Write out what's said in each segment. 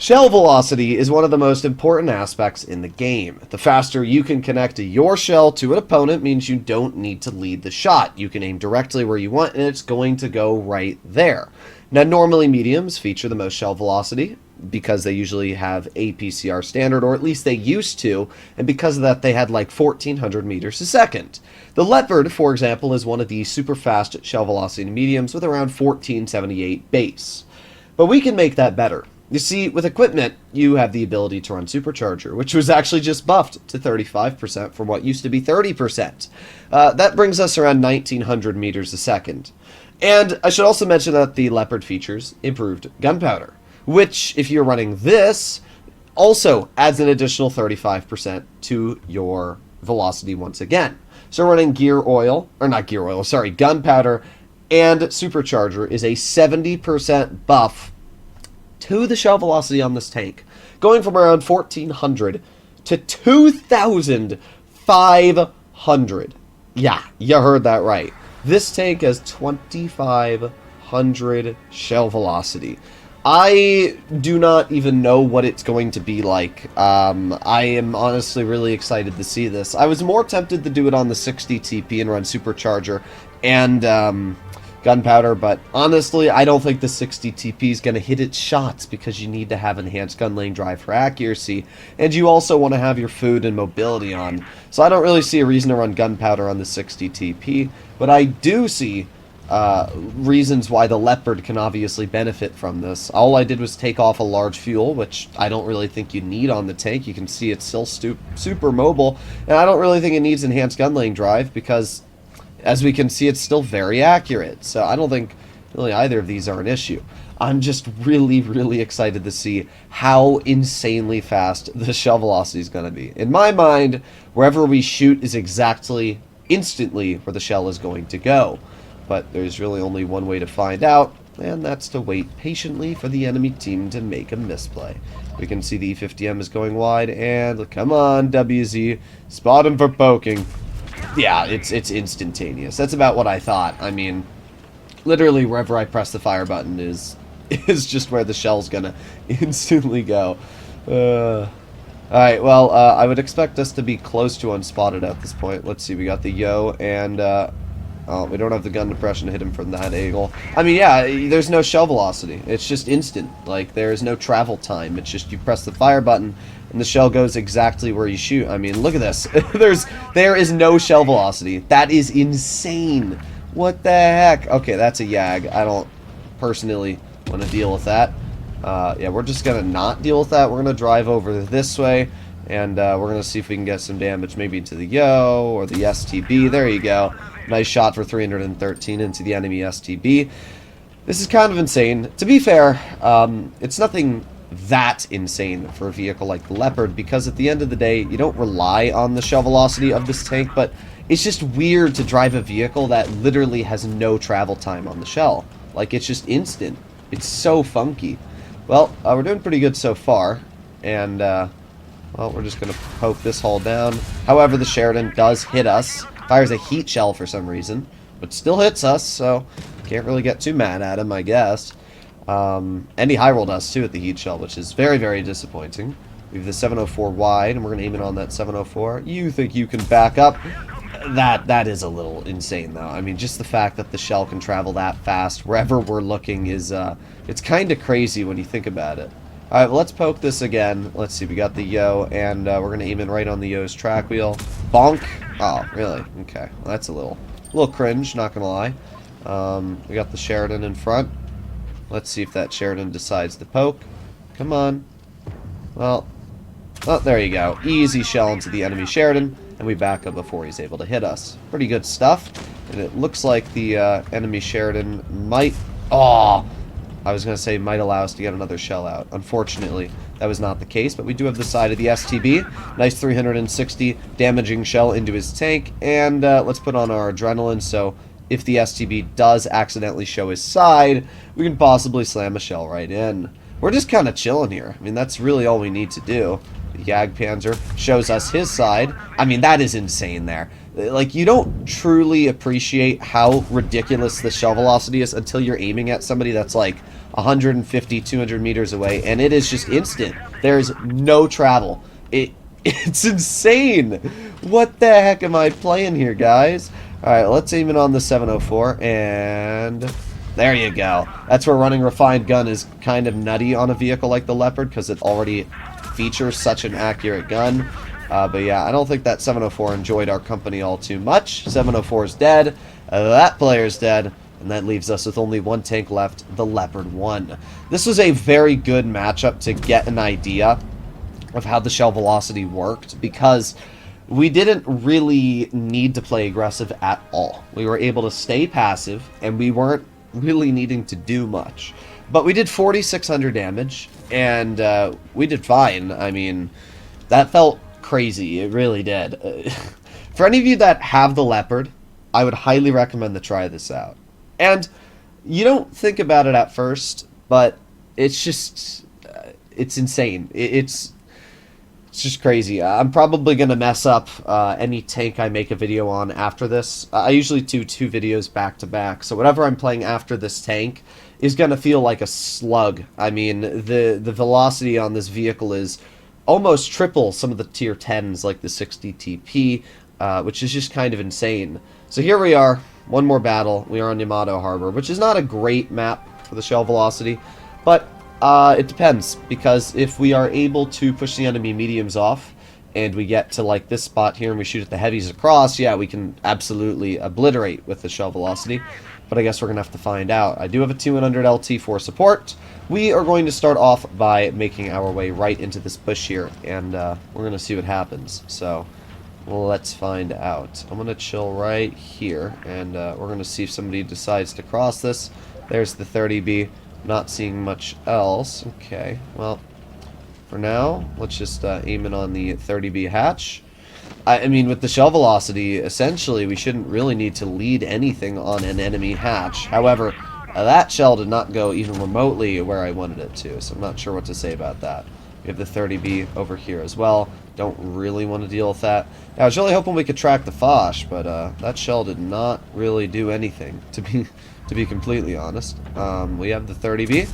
Shell velocity is one of the most important aspects in the game. The faster you can connect your shell to an opponent means you don't need to lead the shot. You can aim directly where you want and it's going to go right there. Now normally mediums feature the most shell velocity because they usually have APCR standard, or at least they used to, and because of that they had like 1400 meters a second. The Leopard, for example, is one of the super fast shell velocity mediums with around 1478 base. But we can make that better. You see, with equipment, you have the ability to run Supercharger, which was actually just buffed to 35% from what used to be 30%. That brings us around 1900 meters a second. And I should also mention that the Leopard features improved gunpowder, which, if you're running this, also adds an additional 35% to your velocity once again. So running gunpowder and Supercharger is a 70% buff to the shell velocity on this tank, going from around 1400 to 2500. Yeah, you heard that right. This tank has 2500 shell velocity. I do not even know what it's going to be like. I am honestly really excited to see this. I was more tempted to do it on the 60 TP and run Supercharger and gunpowder, but honestly, I don't think the 60 TP is going to hit its shots because you need to have enhanced gun lane drive for accuracy, and you also want to have your food and mobility on. So I don't really see a reason to run gunpowder on the 60 TP, but I do see reasons why the Leopard can obviously benefit from this. All I did was take off a large fuel, which I don't really think you need on the tank. You can see it's still super mobile, and I don't really think it needs enhanced gun lane drive because, as we can see, it's still very accurate. So I don't think really either of these are an issue. I'm just really, really excited to see how insanely fast the shell velocity is going to be. In my mind, wherever we shoot is exactly, instantly, where the shell is going to go. But there's really only one way to find out, and that's to wait patiently for the enemy team to make a misplay. We can see the E50M is going wide, and come on, WZ, spot him for poking. Yeah, it's instantaneous. That's about what I thought. I mean, literally wherever I press the fire button is just where the shell's gonna instantly go. Alright, well, I would expect us to be close to unspotted at this point. Let's see, we got the Yo, and oh, we don't have the gun depression to hit him from that angle. I mean, yeah, there's no shell velocity. It's just instant. Like, there's no travel time. It's just you press the fire button, and the shell goes exactly where you shoot. I mean, look at this. There is no shell velocity. That is insane. What the heck? Okay, that's a Yag. I don't personally want to deal with that. Yeah, we're just going to not deal with that. We're going to drive over this way, and we're going to see if we can get some damage maybe to the Yo or the STB. There you go. Nice shot for 313 into the enemy STB. This is kind of insane. To be fair, it's nothing that insane for a vehicle like the Leopard, because at the end of the day, you don't rely on the shell velocity of this tank, but it's just weird to drive a vehicle that literally has no travel time on the shell. Like, it's just instant. It's so funky. Well, we're doing pretty good so far, and, well, we're just going to poke this hull down. However, the Sheridan does hit us. Fires a heat shell for some reason, but still hits us, so can't really get too mad at him, I guess. And he high rolled us too at the heat shell, which is very, very disappointing. We have the 704 wide, and we're going to aim it on that 704. You think you can back up? That is a little insane, though. I mean, just the fact that the shell can travel that fast wherever we're looking is, it's kind of crazy when you think about it. Alright, well, let's poke this again. Let's see, we got the Yo, and we're going to aim it right on the Yo's track wheel. Bonk. Oh, really? Okay. Well, that's a little cringe, not going to lie. We got the Sheridan in front. Let's see if that Sheridan decides to poke. Come on. Well, oh, there you go. Easy shell into the enemy Sheridan, and we back up before he's able to hit us. Pretty good stuff. And it looks like the enemy Sheridan might... Oh! I was going to say might allow us to get another shell out. Unfortunately, that was not the case, but we do have the side of the STB. Nice 360 damaging shell into his tank, and let's put on our adrenaline, so if the STB does accidentally show his side, we can possibly slam a shell right in. We're just kind of chilling here. I mean, that's really all we need to do. The Jagdpanzer shows us his side. I mean, that is insane there. Like, you don't truly appreciate how ridiculous the shell velocity is until you're aiming at somebody that's like 150, 200 meters away, and it is just instant. There's no travel. It's insane. What the heck am I playing here, guys? Alright, let's aim it on the 704, and there you go. That's where running refined gun is kind of nutty on a vehicle like the Leopard, because it already features such an accurate gun. But yeah, I don't think that 704 enjoyed our company all too much. 704 is dead, that player's dead, and that leaves us with only one tank left, the Leopard 1. This was a very good matchup to get an idea of how the shell velocity worked, because we didn't really need to play aggressive at all. We were able to stay passive, and we weren't really needing to do much. But we did 4,600 damage, and we did fine. I mean, that felt crazy. It really did. For any of you that have the Leopard, I would highly recommend to try this out. And you don't think about it at first, but it's just, it's insane. It's just crazy. I'm probably going to mess up any tank I make a video on after this. I usually do 2 videos back to back, so whatever I'm playing after this tank is going to feel like a slug. I mean, the velocity on this vehicle is almost triple some of the tier 10s like the 60 TP, which is just kind of insane. So here we are, one more battle. We are on Yamato Harbor, which is not a great map for the shell velocity, but it depends, because if we are able to push the enemy mediums off and we get to like this spot here and we shoot at the heavies across, yeah, we can absolutely obliterate with the shell velocity. But I guess we're going to have to find out. I do have a 200 LT for support. We are going to start off by making our way right into this bush here, and we're going to see what happens. So let's find out. I'm going to chill right here, and we're going to see if somebody decides to cross this. There's the 30B. Not seeing much else. Okay, well, for now, let's just aim it on the 30B hatch. I mean, with the shell velocity, essentially, we shouldn't really need to lead anything on an enemy hatch. However, that shell did not go even remotely where I wanted it to, so I'm not sure what to say about that. We have the 30B over here as well. Don't really want to deal with that. I was really hoping we could track the Foch, but that shell did not really do anything, to be completely honest. We have the 30B.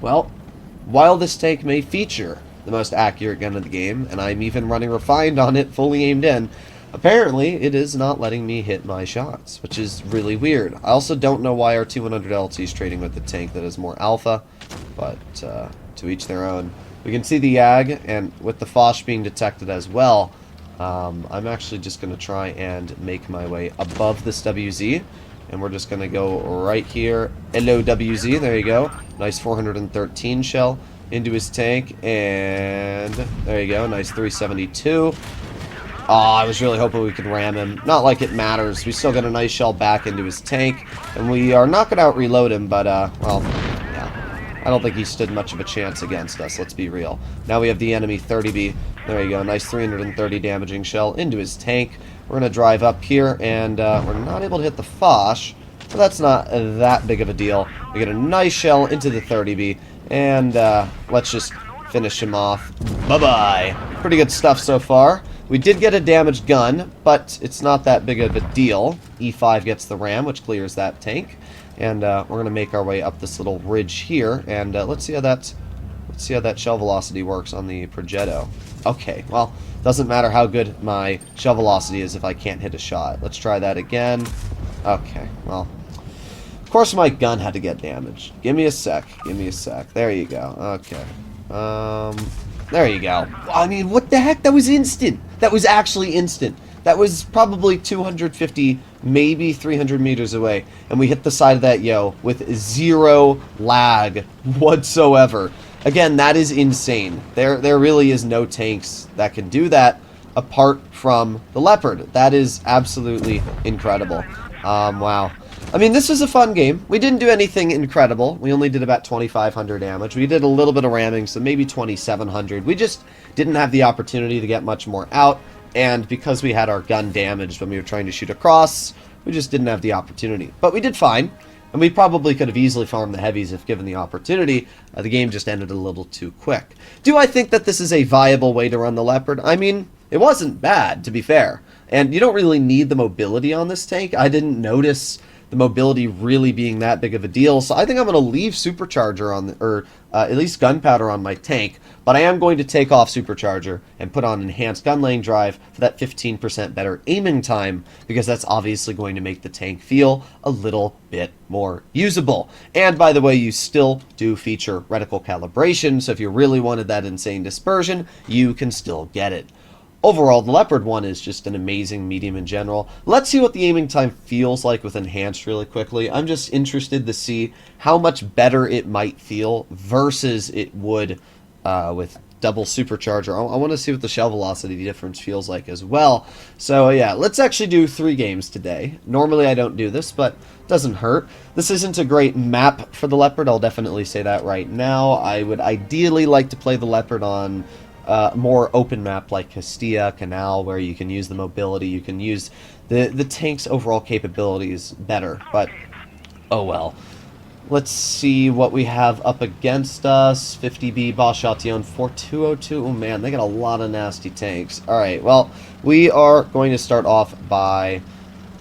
Well, while this tank may feature the most accurate gun of the game, and I'm even running refined on it, fully aimed in, apparently it is not letting me hit my shots, which is really weird. I also don't know why our 200 LT is trading with the tank that is more alpha, but to each their own. We can see the YAG, and with the Foch being detected as well, I'm actually just going to try and make my way above this WZ, and we're just going to go right here. Hello, WZ, there you go. Nice 413 shell into his tank, and there you go, nice 372. Oh, I was really hoping we could ram him. Not like it matters. We still got a nice shell back into his tank, and we are not going to out-reload him, but, well, yeah. I don't think he stood much of a chance against us, let's be real. Now we have the enemy 30B. There you go, nice 330 damaging shell into his tank. We're going to drive up here, and we're not able to hit the Foch, but that's not that big of a deal. We get a nice shell into the 30B, and let's just finish him off. Bye-bye. Pretty good stuff so far. We did get a damaged gun, but it's not that big of a deal. E5 gets the ram, which clears that tank, and we're going to make our way up this little ridge here, and let's see how that shell velocity works on the Progetto. Okay, well, doesn't matter how good my shell velocity is if I can't hit a shot. Let's try that again. Okay, well, of course my gun had to get damaged. Give me a sec. Give me a sec. There you go. Okay. There you go. I mean, what the heck? That was instant. That was actually instant. That was probably 250, maybe 300 meters away, and we hit the side of that yo with zero lag whatsoever. Again, that is insane. There really is no tanks that can do that apart from the Leopard. That is absolutely incredible. Wow. I mean, this was a fun game. We didn't do anything incredible. We only did about 2,500 damage. We did a little bit of ramming, so maybe 2,700. We just didn't have the opportunity to get much more out, and because we had our gun damaged when we were trying to shoot across, we just didn't have the opportunity. But we did fine. And we probably could have easily farmed the heavies if given the opportunity. The game just ended a little too quick. Do I think that this is a viable way to run the Leopard? I mean, it wasn't bad, to be fair. And you don't really need the mobility on this tank. I didn't notice the mobility really being that big of a deal. So I think I'm going to leave Supercharger on the, or at least Gunpowder on my tank, but I am going to take off Supercharger and put on Enhanced Gun Lane Drive for that 15% better aiming time, because that's obviously going to make the tank feel a little bit more usable. And by the way, you still do feature reticle calibration, so if you really wanted that insane dispersion, you can still get it. Overall, the Leopard one is just an amazing medium in general. Let's see what the aiming time feels like with Enhanced really quickly. I'm just interested to see how much better it might feel versus it would with double Supercharger. I want to see what the shell velocity difference feels like as well. So yeah, let's actually do 3 games today. Normally I don't do this, but it doesn't hurt. This isn't a great map for the Leopard, I'll definitely say that right now. I would ideally like to play the Leopard on more open map like Castilla, Canal, where you can use the mobility, you can use the tank's overall capabilities better, but oh well. Let's see what we have up against us. 50B, Boschation, 4202. Oh man, they got a lot of nasty tanks. Alright, well, we are going to start off by...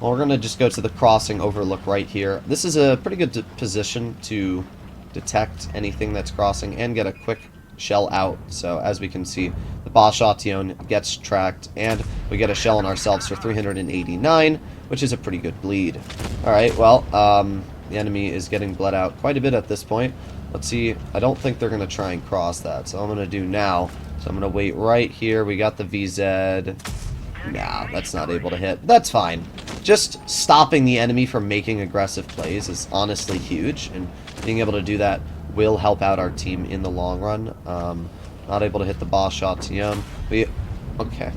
Well, we're going to just go to the crossing overlook right here. This is a pretty good position to detect anything that's crossing and get a quick shell out. So as we can see, the Boschation gets tracked, and we get a shell on ourselves for 389, which is a pretty good bleed. Alright, well, the enemy is getting bled out quite a bit at this point. Let's see. I don't think they're going to try and cross that, so I'm going to do now. So I'm going to wait right here. We got the VZ. Nah, that's not able to hit. That's fine. Just stopping the enemy from making aggressive plays is honestly huge, and being able to do that will help out our team in the long run. Not able to hit the Boschation. Okay.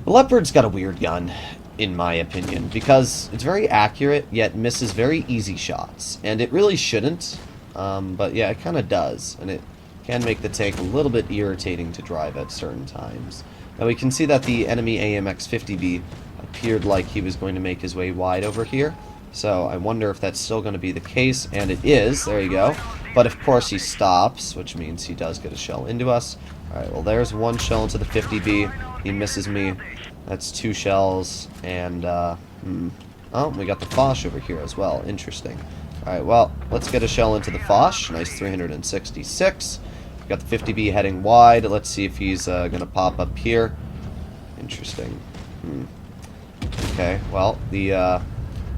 The Leopard's got a weird gun, in my opinion, because it's very accurate, yet misses very easy shots. And it really shouldn't, but yeah, it kind of does. And it can make the tank a little bit irritating to drive at certain times. Now we can see that the enemy AMX 50B appeared like he was going to make his way wide over here. So I wonder if that's still going to be the case, and it is. There you go. But of course he stops, which means he does get a shell into us. Alright, well there's one shell into the 50B. He misses me. That's 2 shells, and oh, we got the Foch over here as well. Interesting. Alright, well, let's get a shell into the Foch. Nice 366. We got the 50B heading wide. Let's see if he's going to pop up here. Interesting. Okay, well, the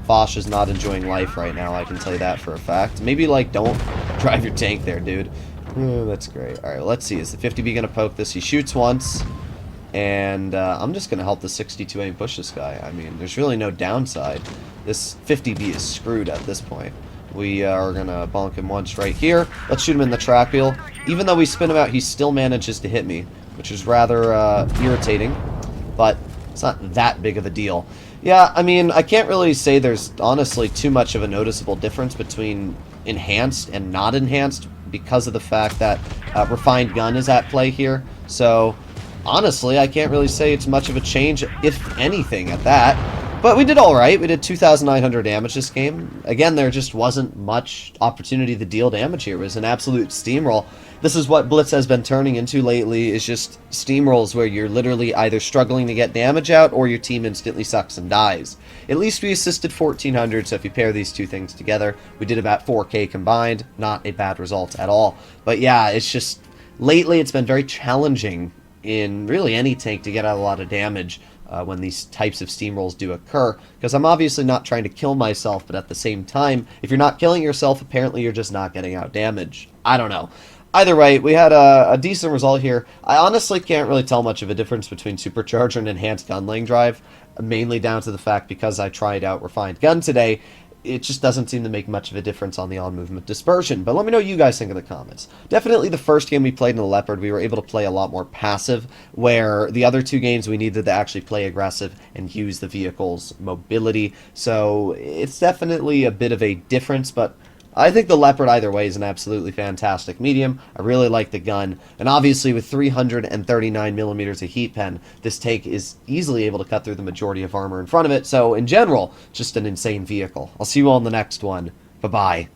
Foch is not enjoying life right now, I can tell you that for a fact. Maybe, like, don't drive your tank there, dude. That's great. Alright, let's see. Is the 50B going to poke this? He shoots once. And I'm just going to help the 62 aim push this guy. I mean, there's really no downside. This 50B is screwed at this point. We are going to bonk him once right here. Let's shoot him in the track wheel. Even though we spin him out, he still manages to hit me, which is rather irritating. But it's not that big of a deal. Yeah, I mean, I can't really say there's honestly too much of a noticeable difference between enhanced and not enhanced because of the fact that refined gun is at play here. So honestly, I can't really say it's much of a change, if anything, at that. But we did alright. We did 2,900 damage this game. Again, there just wasn't much opportunity to deal damage here. It was an absolute steamroll. This is what Blitz has been turning into lately, is just steamrolls where you're literally either struggling to get damage out or your team instantly sucks and dies. At least we assisted 1,400, so if you pair these two things together, we did about 4K combined. Not a bad result at all. But yeah, it's just, lately it's been very challenging in really any tank to get out a lot of damage when these types of steamrolls do occur, because I'm obviously not trying to kill myself, but at the same time, if you're not killing yourself, apparently you're just not getting out damage. I don't know. Either way, we had a decent result here. I honestly can't really tell much of a difference between Supercharger and Enhanced Gun Lane Drive, mainly down to the fact because I tried out Refined Gun today, it just doesn't seem to make much of a difference on the on-movement dispersion. But let me know what you guys think in the comments. Definitely the first game we played in the Leopard, we were able to play a lot more passive, where the other 2 games we needed to actually play aggressive and use the vehicle's mobility. So it's definitely a bit of a difference, but I think the Leopard either way is an absolutely fantastic medium. I really like the gun, and obviously with 339mm of heat pen, this tank is easily able to cut through the majority of armor in front of it, so in general, just an insane vehicle. I'll see you all in the next one. Bye-bye.